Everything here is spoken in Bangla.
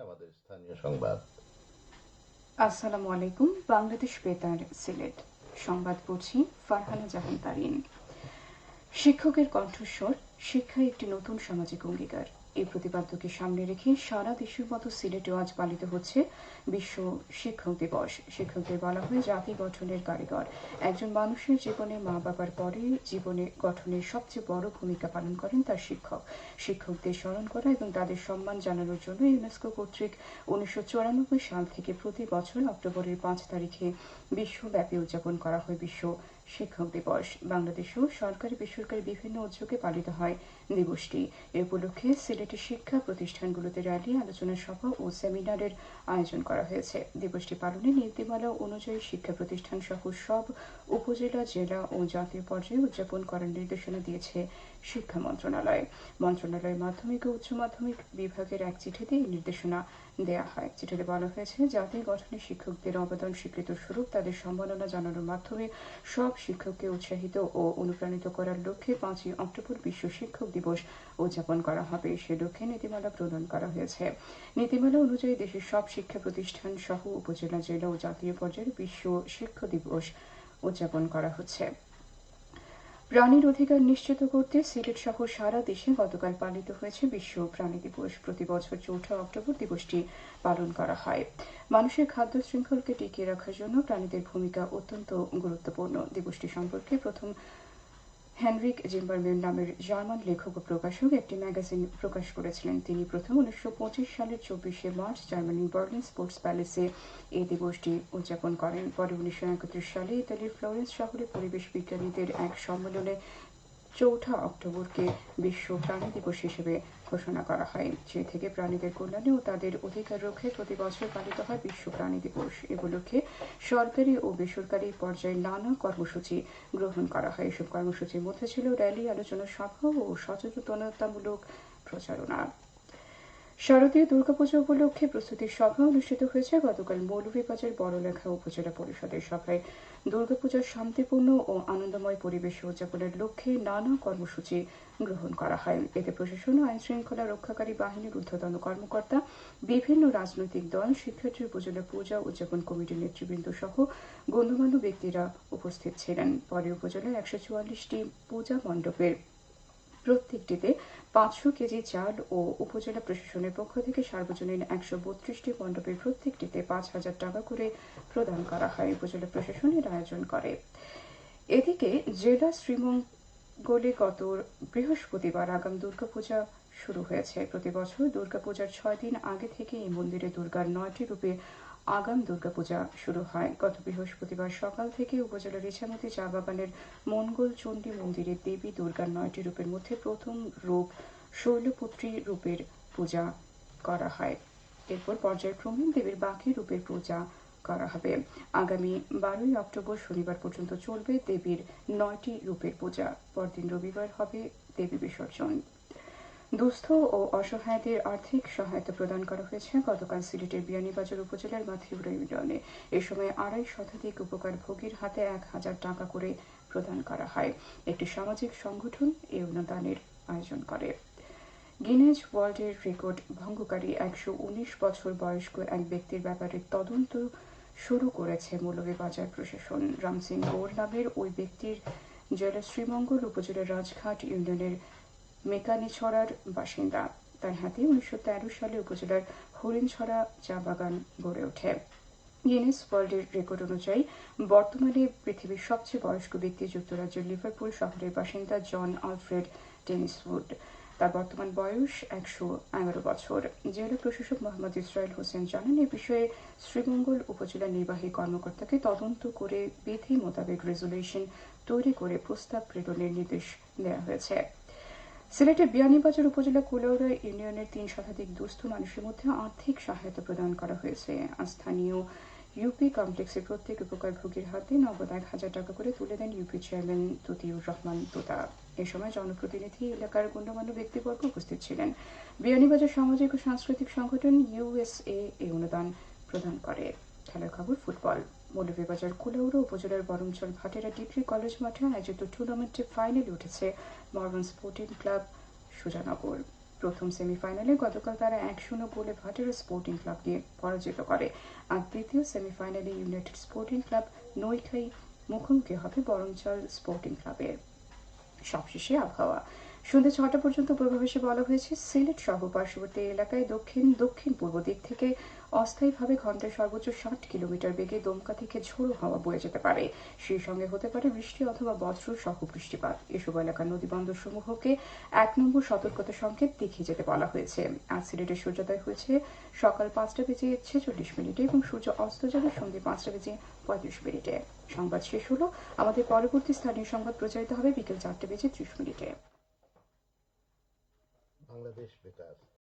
আমাদের স্থানীয় সংবাদ। আসসালামু আলাইকুম। বাংলাদেশ বেতার সিলেট সংবাদ পড়ছি ফারহানা জাহান তারিন। শিক্ষকের কণ্ঠস্বর, শিক্ষা একটি নতুন সামাজিক অঙ্গীকার। এই প্রতিপাদ্যকে সামনে রেখে সারা দেশের মতো সিলেটেও আজ পালিত হচ্ছে বিশ্ব শিক্ষক দিবস। শিক্ষকদের বলা হয় জাতি গঠনের কারিগর। একজন মানুষের জীবনে মা বাবার পরে জীবনে গঠনের সবচেয়ে বড় ভূমিকা পালন করেন তার শিক্ষক। শিক্ষকদের স্মরণ করা এবং তাদের সম্মান জানানোর জন্য ইউনেস্কো কর্তৃক 1994 সাল থেকে প্রতি বছর অক্টোবরের 5 তারিখে বিশ্বব্যাপী উদযাপন করা হয় বিশ্ব শিক্ষক দিবস। বাংলাদেশেও সরকারি বেসরকারি বিভিন্ন উদ্যোগে পালিত হয় দিবসটি। এ উপলক্ষে সিলেটের শিক্ষা প্রতিষ্ঠানগুলোতে র্যালি, আলোচনা সভা ও সেমিনারের আয়োজন করা হয়েছে। দিবসটি পালনে নীতিমালা অনুযায়ী শিক্ষা প্রতিষ্ঠান সহ সব উপজেলা, জেলা ও জাতীয় পর্যায়ে উদযাপন করার নির্দেশনা দিয়েছে শিক্ষা মন্ত্রণালয়। মন্ত্রণালয়ের মাধ্যমিক ও উচ্চ মাধ্যমিক বিভাগের এক চিঠিতে এই নির্দেশনা দেয়া হয়। চিঠিতে বলা হয়েছে জাতি গঠনে শিক্ষকদের অবদান স্বীকৃত স্বরূপ তাদের সম্মাননা জানানোর মাধ্যমে সব শিক্ষককে উৎসাহিত ও অনুপ্রাণিত করার লক্ষ্যে 5 অক্টোবর বিশ্ব শিক্ষক দিবস উদযাপন করা হবে। সে লক্ষ্যে নীতিমালা প্রণয়ন করা হয়েছে। নীতিমালা অনুযায়ী দেশের সব শিক্ষা প্রতিষ্ঠান সহ উপজেলা, জেলা ও জাতীয় পর্যায়ে বিশ্ব শিক্ষক দিবস উদযাপন করা হচ্ছে। প্রাণীর অধিকার নিশ্চিত করতে সিলেট সহ সারা দেশে গতকাল পালিত হয়েছে বিশ্ব প্রাণী দিবস। প্রতি বছর 4 অক্টোবর দিবসটি পালন করা হয়। মানুষের খাদ্য শৃঙ্খলকে টিকিয়ে রাখার জন্য প্রাণীদের ভূমিকা অত্যন্ত গুরুত্বপূর্ণ। দিবসটি সম্পর্কে প্রথম হেনরিক জিম্বারম্যান নামের জার্মান লেখক ও প্রকাশক একটি ম্যাগাজিন প্রকাশ করেছিলেন। তিনি প্রথম 1925 সালের 24 মার্চ জার্মানির বার্লিন স্পোর্টস প্যালেসে এই দিবসটি উদযাপন করেন। পরে 1931 সালে ইতালির ফ্লোরেন্স শহরে পরিবেশ বিজ্ঞানীদের এক সম্মেলনে 4 অক্টোবরকে বিশ্ব প্রাণী দিবস হিসেবে ঘোষণা করা হয়। সে থেকে প্রাণীদের কল্যাণে ও তাদের অধিকার রক্ষায় প্রতি বছর পালিত হয় বিশ্ব প্রাণী দিবস। এ উপলক্ষে সরকারি ও বেসরকারি পর্যায়ে নানা কর্মসূচি গ্রহণ করা হয়। এসব কর্মসূচির মধ্যে ছিল র্যালি, আলোচনা সভা ও সচেতনতামূলক প্রচারণা। শারদীয় দুর্গাপূজা উপলক্ষে প্রস্তুতি সভা অনুষ্ঠিত হয়েছে গতকাল মৌলভীবাজার বড়লেখা উপজেলা পরিষদের সভায়। দুর্গাপূজার শান্তিপূর্ণ ও আনন্দময় পরিবেশে উদযাপনের লক্ষ্যে নানা কর্মসূচি গ্রহণ করা হয়। এতে প্রশাসন ও আইন শৃঙ্খলা রক্ষাকারী বাহিনীর ঊর্ধ্বতন কর্মকর্তা, বিভিন্ন রাজনৈতিক দল, শিক্ষার্থী, উপজেলা পূজা উদযাপন কমিটির নেতৃবৃন্দ সহ গণ্যমান্য ব্যক্তিরা উপস্থিত ছিলেন। পরে উপজেলার 144টি পূজা মণ্ডপের প্রত্যেকটিতে 500 কেজি চাল ও উপজেলা প্রশাসনের পক্ষ থেকে সার্বজনীন 132টি মণ্ডপের প্রত্যেকটিতে 5,000 টাকা করে প্রদান করা হয়। উপজেলা প্রশাসন এর আয়োজন করে। এদিকে জেলা শ্রীমঙ্গলে গত বৃহস্পতিবার আগাম দুর্গাপূজা শুরু হয়েছে। প্রতি বছর দুর্গাপূজার 6 দিন আগে থেকে এই মন্দিরে দুর্গার 9টি রূপে আগাম দুর্গাপূজা শুরু হয়। গত বৃহস্পতিবার সকাল থেকে উপজেলার ইছামতি চা বাগানের মঙ্গল চণ্ডী মন্দিরে দেবী দুর্গার 9টি রূপের মধ্যে প্রথম রূপ শৈলপুত্রী রূপের পূজা করা হয়। এরপর পর্যায়ক্রমে দেবীর বাকি রূপের পূজা করা হবে। আগামী 12 অক্টোবর শনিবার পর্যন্ত চলবে দেবীর 9টি রূপের পূজা। পরদিন রবিবার হবে দেবী বিসর্জন। দুস্থ ও অসহায়দের আর্থিক সহায়তা প্রদান করা হয়েছে গতকাল সিলেটের বিয়ানীবাজার উপজেলার মাথিউরা ইউনিয়নে। এ সময় 2.5 শতাধিক উপকারভোগীর হাতে 1,000 টাকা করে প্রদান করা হয়। একটি সামাজিক সংগঠন এই অনুদানের আয়োজন করে। গিনেজ ওয়ার্ল্ডের রেকর্ড ভঙ্গকারী 119 বছর বয়স্ক এক ব্যক্তির ব্যাপারে তদন্ত শুরু করেছে মৌলভীবাজার প্রশাসন। রামসিং গৌর নামের ওই ব্যক্তির জেলা শ্রীমঙ্গল উপজেলার রাজঘাট ইউনিয়নের মেকানিছড়ার বাসিন্দা। তার হাতে 1913 সালে উপজেলার হরিণছড়া চা বাগান গড়ে ওঠে। গিনেস ওয়ার্ল্ডের রেকর্ড অনুযায়ী বর্তমানে পৃথিবীর সবচেয়ে বয়স্ক ব্যক্তি যুক্তরাজ্যের লিভারপুল শহরের বাসিন্দা জন আলফ্রেড টেনিসউড। তার বর্তমান বয়স 111 বছর। জেলা প্রশাসক মোহাম্মদ ইসরায়েল হোসেন জানান, এ বিষয়ে শ্রীমঙ্গল উপজেলা নির্বাহী কর্মকর্তাকে তদন্ত করে বিধি মোতাবেক রেজুলেশন তৈরি করে প্রস্তাব প্রেরণের নির্দেশ দেওয়া হয়েছে। সিলেটের বিয়ানীবাজার উপজেলা কুলাউড়া ইউনিয়নের 3 শতাধিক দুস্থ মানুষের মধ্যে আর্থিক সহায়তা প্রদান করা হয়েছে। স্থানীয় ইউপি কমপ্লেক্সের প্রত্যেক উপকারভোগীর হাতে নগদ 1,000 টাকা করে তুলে দেন ইউপি চেয়ারম্যান ততিউর রহমান তোতা। এ সময় জনপ্রতিনিধি, এলাকার গণ্যমান্য ব্যক্তিবর্গ উপস্থিত ছিলেন। বিয়ানীবাজার সামাজিক ও সাংস্কৃতিক সংগঠন ইউএসএ এই অনুদান প্রদান করে। খেলার খবর ফুটবল। মৌলভীবাজার কুলাউড়া উপজেলার বরমচল ভাটেরা ডিগ্রি কলেজ মাঠে আয়োজিত টুর্নামেন্টে ফাইনালে উঠেছে মরবন স্পোর্টিং ক্লাব সুজানগর। প্রথম সেমিফাইনালে গতকাল তারা 1-0 গোলে ভাটেরা স্পোর্টিং ক্লাবকে পরাজিত করে। আর দ্বিতীয় সেমিফাইনালে ইউনাইটেড স্পোর্টিং ক্লাব নৈখাই মুখোমুখি হবে বরঞ্চল স্পোর্টিং ক্লাবের। সবশেষে আবহাওয়া। সন্ধ্যা 6টা পর্যন্ত পূর্বাভাসে বলা হয়েছে সিলেট সহ পার্শ্ববর্তী এলাকায় দক্ষিণ দক্ষিণ পূর্ব দিক থেকে অস্থায়ীভাবে ঘন্টায় সর্বোচ্চ 60 কিলোমিটার বেগে দমকা থেকে ঝোড়ো হাওয়া বয়ে যেতে পারে। সেই সঙ্গে হতে পারে বৃষ্টি অথবা বজ্র সহ বৃষ্টিপাত। এসব এলাকার নদীবন্দর সমূহকে 1 নম্বর সতর্কতা সংকেত দেখিয়ে যেতে বলা হয়েছে। আজ সিলেটের সূর্যোদয় হয়েছে সকাল 5টা বেজে 46 মিনিটে এবং সূর্য অস্ত যাবে সন্ধ্যে 5টা বেজে 35 মিনিটে। সংবাদ শেষ হলো। আমাদের পরবর্তী স্থানীয় সংবাদ প্রচারিত হবে বিকেল 4টা বেজে 30 মিনিটে। বাংলাদেশ বেতার।